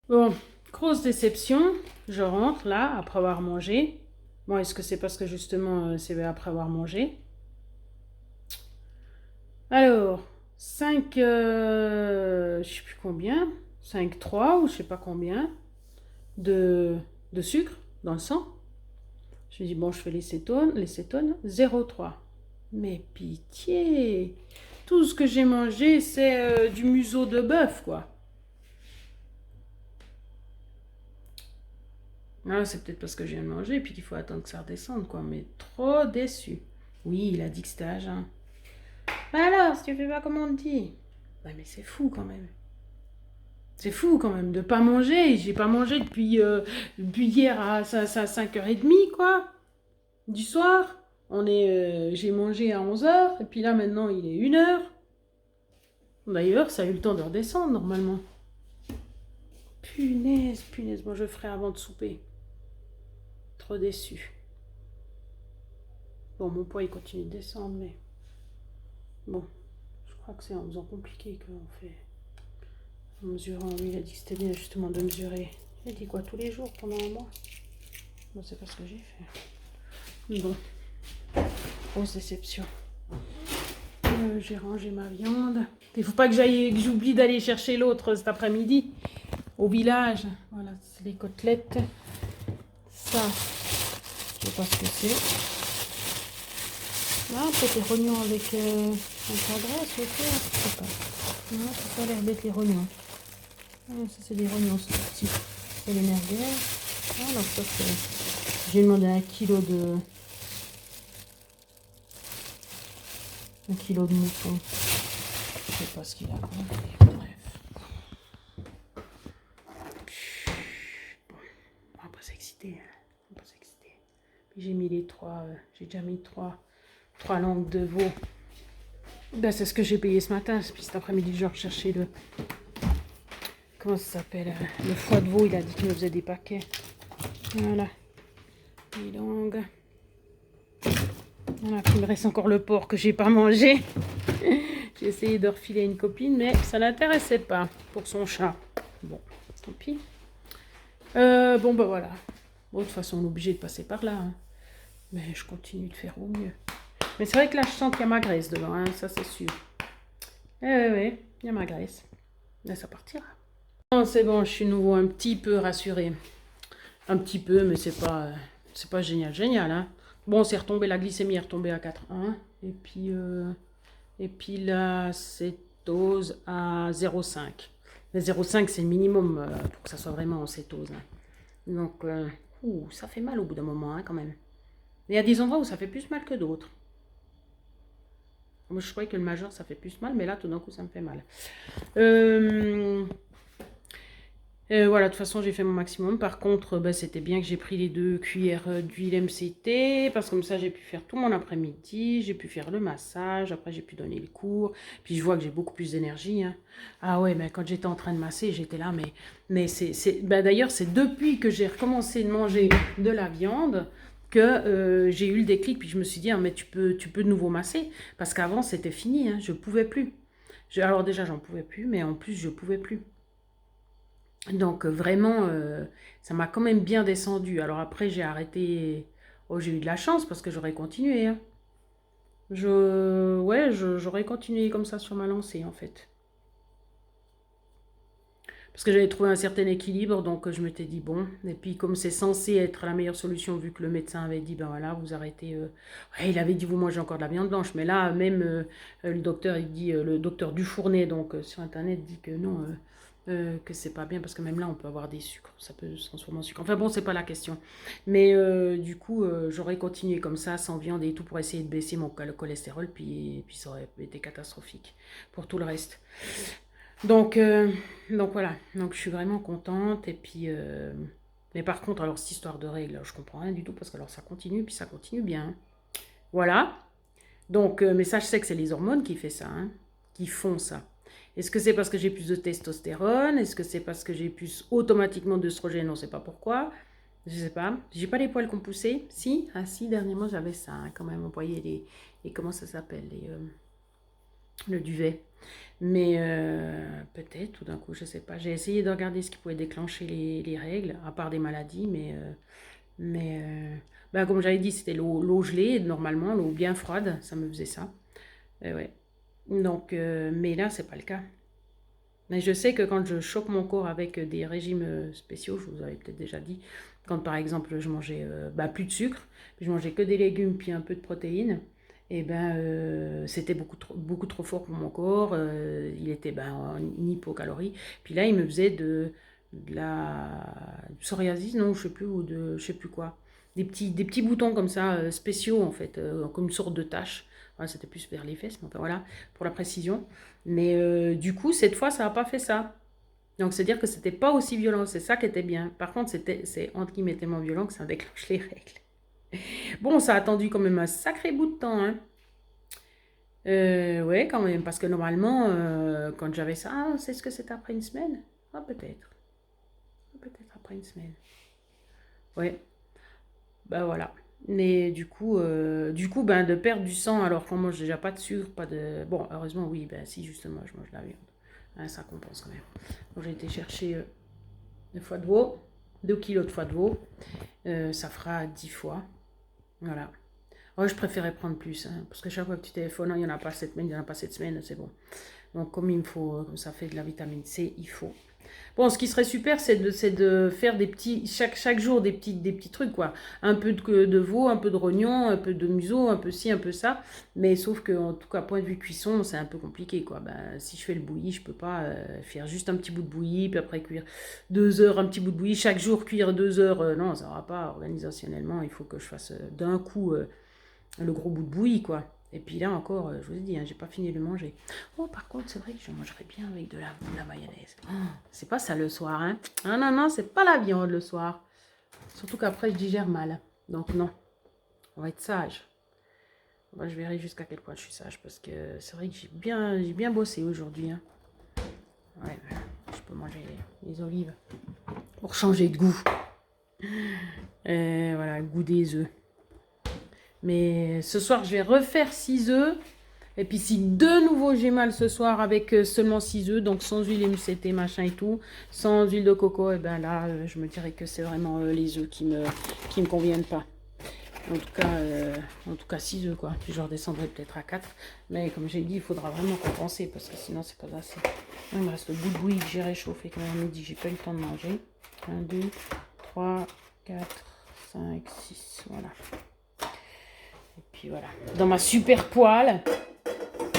Bon, grosse déception. Je rentre là, après avoir mangé. Bon, est-ce que c'est parce que justement, c'est après avoir mangé? Alors, 5, je sais plus combien, 5,3 ou je sais pas combien de, de sucre dans le sang. Je me dis, bon, je fais les cétones, 0,3. Mais pitié! Tout ce que j'ai mangé, c'est du museau de bœuf, quoi. Ah, c'est peut-être parce que je viens de manger, puis qu'il faut attendre que ça redescende, quoi. Mais trop déçu. Oui, il a dit que c'était à jeun. Bah alors, si tu fais pas comme on te dit. Ouais, mais c'est fou quand même. C'est fou quand même de pas manger. J'ai pas mangé depuis hier à 5h30, quoi. Du soir. J'ai mangé à 11h, et puis là maintenant il est 1h. D'ailleurs, ça a eu le temps de redescendre normalement. Punaise, punaise, moi je ferai avant de souper. Trop déçu. Bon, mon poids il continue de descendre, mais bon, je crois que c'est en faisant compliqué qu'on fait. En mesurant, lui il a dit que c'était bien justement de mesurer. Il a dit quoi, tous les jours pendant un mois? Bon, c'est pas ce que j'ai fait. Bon, grosse déception. J'ai rangé ma viande. Il faut pas que j'oublie d'aller chercher l'autre cet après-midi au village. Voilà, c'est les côtelettes. Ça, je sais pas ce que c'est. Là, peut-être les rognons avec un cadresse, ok, je sais pas. Non, ça a l'air d'être les rognons. Ah, ça, c'est des rognons, c'est tout petit. C'est les merguez. Ah, donc ça, c'est... J'ai demandé 1 kilo de mouton. Je sais pas ce qu'il a. Bref. Bon, on va pas s'exciter. On va pas s'exciter. J'ai mis les trois. J'ai déjà mis trois langues de veau. Ben, c'est ce que j'ai payé ce matin. Puis cet après-midi, je recherchais le. Comment ça s'appelle? Le foie de veau. Il a dit qu'il me faisait des paquets. Voilà. Les langues. Voilà. Puis il me reste encore le porc que j'ai pas mangé. J'ai essayé de refiler à une copine, mais ça l'intéressait pas pour son chat. Bon, tant pis. Bon, bah voilà. Bon, de toute façon, on est obligé de passer par là. Hein. Mais je continue de faire au mieux. Mais c'est vrai que là, je sens qu'il y a ma graisse dedans, hein, ça c'est sûr. Oui, il y a ma graisse. Là, ça partira. Non, c'est bon, je suis nouveau un petit peu rassurée. Un petit peu, mais c'est pas génial, génial. Hein. Bon, c'est retombé, la glycémie est retombée à 4,1. Et puis la cétose à 0,5. Mais 0,5, c'est le minimum pour que ça soit vraiment en cétose. Hein. Donc, ça fait mal au bout d'un moment, hein, quand même. Mais il y a des endroits où ça fait plus mal que d'autres. Moi, je croyais que le majeur, ça fait plus mal, mais là, tout d'un coup, ça me fait mal. Voilà, de toute façon, j'ai fait mon maximum. Par contre, bah, c'était bien que j'ai pris les 2 cuillères d'huile MCT, parce que comme ça, j'ai pu faire tout mon après-midi, j'ai pu faire le massage, après, j'ai pu donner le cours. Puis, je vois que j'ai beaucoup plus d'énergie. Hein. Ah ouais, mais quand j'étais en train de masser, j'étais là, mais bah, d'ailleurs, c'est depuis que j'ai recommencé de manger de la viande que j'ai eu le déclic, puis je me suis dit, ah, mais tu peux de nouveau masser, parce qu'avant, c'était fini, hein, je pouvais plus. Alors déjà, j'en pouvais plus, mais en plus, je pouvais plus. Donc vraiment, ça m'a quand même bien descendu. Alors après, j'ai arrêté. Oh, j'ai eu de la chance parce que j'aurais continué. Hein. J'aurais continué comme ça sur ma lancée en fait. Parce que j'avais trouvé un certain équilibre, donc je m'étais dit bon. Et puis comme c'est censé être la meilleure solution, vu que le médecin avait dit, ben voilà, vous arrêtez. Ouais, il avait dit vous mangez encore de la viande blanche, mais là même le docteur, il dit, le docteur Dufournet, donc sur internet, dit que non, que c'est pas bien parce que même là on peut avoir des sucres, ça peut se transformer en sucre. Enfin bon, c'est pas la question. Mais du coup, j'aurais continué comme ça, sans viande et tout, pour essayer de baisser le cholestérol, puis ça aurait été catastrophique pour tout le reste. Donc, euh, donc voilà, donc je suis vraiment contente. Et puis, mais par contre, alors cette histoire de règles, je comprends rien du tout parce que alors ça continue, puis ça continue bien. Voilà. Donc, mais ça, je sais que c'est les hormones qui font ça, hein, qui font ça. Est-ce que c'est parce que j'ai plus de testostérone? Est-ce que c'est parce que j'ai plus automatiquement d'œstrogène? On ne sait pas pourquoi. Je sais pas. J'ai pas les poils qu'on poussait. Si, ah si, dernièrement j'avais ça hein, quand même. On voyait comment ça s'appelle, le duvet. Mais peut-être, tout d'un coup, je sais pas. J'ai essayé de regarder ce qui pouvait déclencher les règles, à part des maladies, mais ben, comme j'avais dit, c'était l'eau gelée, normalement, l'eau bien froide, ça me faisait ça. Ouais. Donc, mais là, c'est pas le cas. Mais je sais que quand je choque mon corps avec des régimes spéciaux, je vous avais peut-être déjà dit, quand par exemple je mangeais bah, plus de sucre, je mangeais que des légumes puis un peu de protéines, et ben c'était beaucoup trop fort pour mon corps, il était ben, en hypocalorie. Puis là, il me faisait de la psoriasis, non, je sais plus, ou de je sais plus quoi. Des petits boutons comme ça, spéciaux en fait, comme une sorte de tache. Voilà, c'était plus vers les fesses, mais enfin voilà, pour la précision. Mais du coup, cette fois, ça n'a pas fait ça. Donc, c'est-à-dire que c'était pas aussi violent. C'est ça qui était bien. Par contre, c'est entre guillemets tellement violent que ça déclenche les règles. Bon, ça a attendu quand même un sacré bout de temps, hein. Ouais, quand même. Parce que normalement, quand j'avais ça, ah, c'est ce que c'est après une semaine? Ah, peut-être. Peut-être après une semaine. Ouais, bah voilà. Mais du coup, ben, de perdre du sang alors qu'on mange déjà pas de sucre, pas de... Bon, heureusement, oui, ben si, justement, je mange de la viande. Hein, ça compense quand même. Donc, j'ai été chercher le foie de veau, 2 kilos de foie de veau. Ça fera 10 fois. Voilà. Ouais, je préférais prendre plus, hein, parce que chaque fois que tu téléphones, il n'y en a pas cette semaine, il n'y en a pas cette semaine, c'est bon. Donc, comme il me faut, comme ça fait de la vitamine C, il faut. Bon, ce qui serait super, c'est de faire des petits, chaque jour des petits trucs, quoi. Un peu de veau, un peu de rognon, un peu de museau, un peu ci, un peu ça. Mais sauf que, en tout cas, point de vue cuisson, c'est un peu compliqué, quoi. Ben, si je fais le bouilli, je peux pas faire juste un petit bout de bouilli, puis après cuire 2 heures, un petit bout de bouilli. Chaque jour, cuire 2 heures, non, ça va pas. Organisationnellement, il faut que je fasse d'un coup le gros bout de bouilli, quoi. Et puis là encore, je vous ai dit, hein, j'ai pas fini de manger. Oh, par contre, c'est vrai que je mangerais bien avec de la mayonnaise. Oh, c'est pas ça le soir, hein. Ah non, non, c'est pas la viande le soir. Surtout qu'après, je digère mal. Donc non, on va être sage. Moi, je verrai jusqu'à quel point je suis sage, parce que c'est vrai que j'ai bien bossé aujourd'hui, hein. Ouais, je peux manger les olives pour changer de goût. Et voilà, le goût des œufs. Mais ce soir, je vais refaire 6 œufs. Et puis si de nouveau j'ai mal ce soir avec seulement 6 œufs, donc sans huile MCT, machin et tout, sans huile de coco, et ben là, je me dirais que c'est vraiment les œufs qui me conviennent pas. En tout cas 6 œufs, quoi. Puis je redescendrai peut-être à 4. Mais comme j'ai dit, il faudra vraiment compenser parce que sinon c'est pas assez. Il me reste le bout de bouillie que j'ai réchauffé quand même à midi, j'ai pas eu le temps de manger. 1, 2, 3, 4, 5, 6, voilà. Et puis voilà. Dans ma super poêle,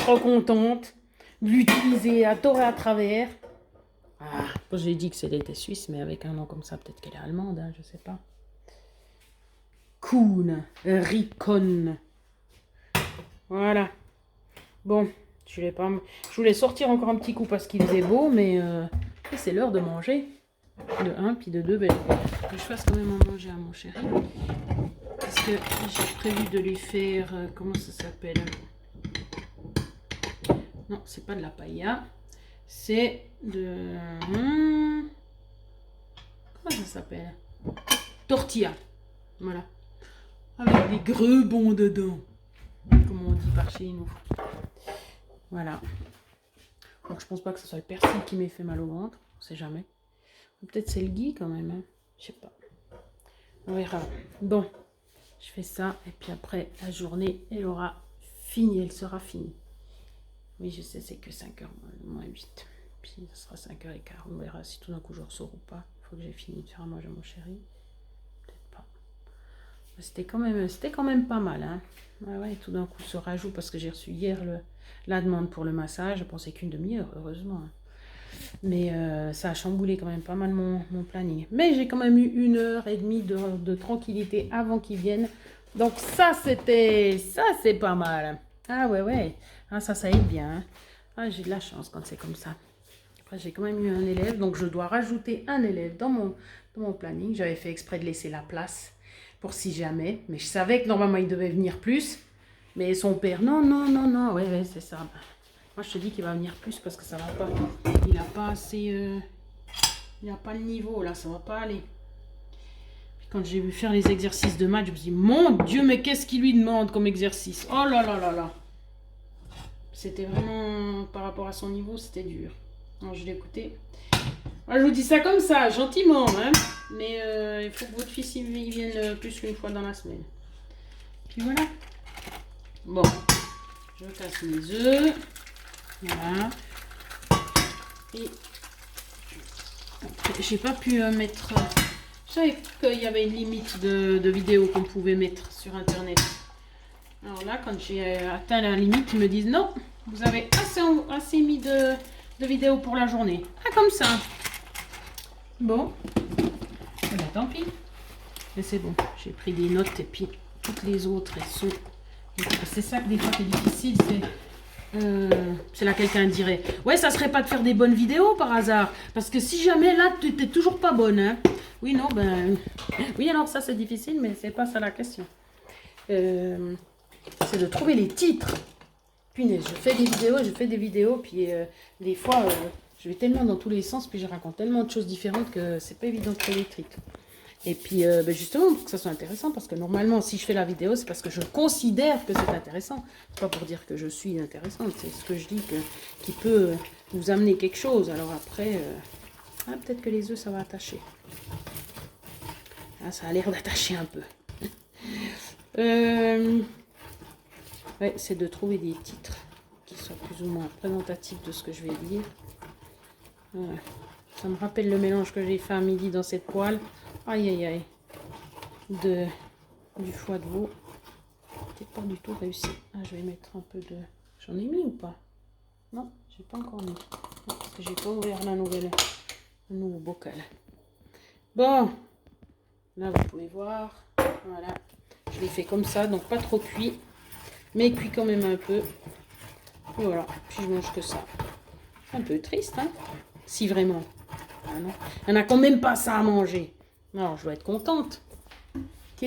trop contente de l'utiliser à tort et à travers. Ah, j'ai dit que c'était suisse, mais avec un nom comme ça, peut-être qu'elle est allemande, hein, je sais pas. Kuhn, Rikon. Voilà. Bon, je voulais sortir encore un petit coup parce qu'il faisait beau, mais c'est l'heure de manger. De 1, puis de 2, ben, que je fasse quand même à manger à mon chéri. Parce que j'ai prévu de lui faire, comment ça s'appelle? Non, c'est pas de la paella. C'est de... comment ça s'appelle? Tortilla. Voilà. Avec des grebons dedans. Comme on dit par chez nous. Voilà. Donc je pense pas que ce soit le persil qui m'ait fait mal au ventre. On sait jamais. Peut-être c'est le gui quand même. Hein. Je sais pas. On verra. Bon. Je fais ça. Et puis après, la journée, elle aura fini. Elle sera finie. Oui, je sais, c'est que 5h moins 8. Puis ça sera 5h15. On verra si tout d'un coup je ressors ou pas. Il faut que j'ai fini de faire à manger à mon chéri. Peut-être pas. Mais c'était quand même pas mal. Hein. Ouais, tout d'un coup se rajoute parce que j'ai reçu hier la demande pour le massage. Je pensais qu'une demi-heure, heureusement. Hein. Mais ça a chamboulé quand même pas mal mon planning. Mais j'ai quand même eu 1h30 de tranquillité avant qu'ils viennent. Donc ça, c'est pas mal. Ah ouais. Ah, ça aide bien. Hein. Ah, j'ai de la chance quand c'est comme ça. Après, j'ai quand même eu un élève, donc je dois rajouter un élève dans mon planning. J'avais fait exprès de laisser la place pour si jamais. Mais je savais que normalement, il devait venir plus. Mais son père, non. Ouais, c'est ça. Moi, je te dis qu'il va venir plus parce que ça va pas. Il a pas assez... il n'a pas le niveau, là. Ça va pas aller. Puis quand j'ai vu faire les exercices de maths, je me suis dit, mon Dieu, mais qu'est-ce qu'il lui demande comme exercice? Oh là là là là. c'était vraiment, par rapport à son niveau, c'était dur. Alors, je l'ai écouté. Alors, je vous dis ça comme ça, gentiment, hein. Mais il faut que votre fils il vienne plus qu'une fois dans la semaine. Puis voilà. Bon, je casse mes œufs. Voilà. Et j'ai pas pu mettre... Je savais qu'il y avait une limite de vidéos qu'on pouvait mettre sur internet. Alors là, quand j'ai atteint la limite, ils me disent non, vous avez assez mis de vidéos pour la journée. Ah, comme ça. Bon, eh ben, tant pis. Mais c'est bon, j'ai pris des notes et puis toutes les autres, elles sont... C'est ça que des fois qui est difficile, c'est là quelqu'un dirait, ouais, ça serait pas de faire des bonnes vidéos par hasard, parce que si jamais là, tu t'es toujours pas bonne, hein. Oui, non, ben... Oui, alors ça c'est difficile, mais c'est pas ça la question. C'est de trouver les titres. Punaise, je fais des vidéos, puis des fois, je vais tellement dans tous les sens, puis je raconte tellement de choses différentes que c'est pas évident de trouver les titres. Et puis, ben justement, pour que ça soit intéressant, parce que normalement, si je fais la vidéo, c'est parce que je considère que c'est intéressant. C'est pas pour dire que je suis intéressante, c'est ce que je dis qui peut vous amener quelque chose. Alors après, peut-être que les œufs, ça va attacher. Ah, ça a l'air d'attacher un peu. Ouais, c'est de trouver des titres qui soient plus ou moins représentatifs de ce que je vais dire. Ouais. Ça me rappelle le mélange que j'ai fait à midi dans cette poêle. Aïe aïe aïe. Du foie de veau. Peut-être pas du tout réussi. Ah, je vais mettre un peu de... J'en ai mis ou pas? Non, j'ai pas encore mis. Non, parce que j'ai pas ouvert le nouveau bocal. Bon. Là, vous pouvez voir. Voilà. Je l'ai fait comme ça, donc pas trop cuit. Mais cuit quand même un peu. Et voilà. Puis je mange que ça. Un peu triste, hein? Si vraiment. Ah non. Il n'y en a quand même pas ça à manger. Alors, je dois être contente. Ok?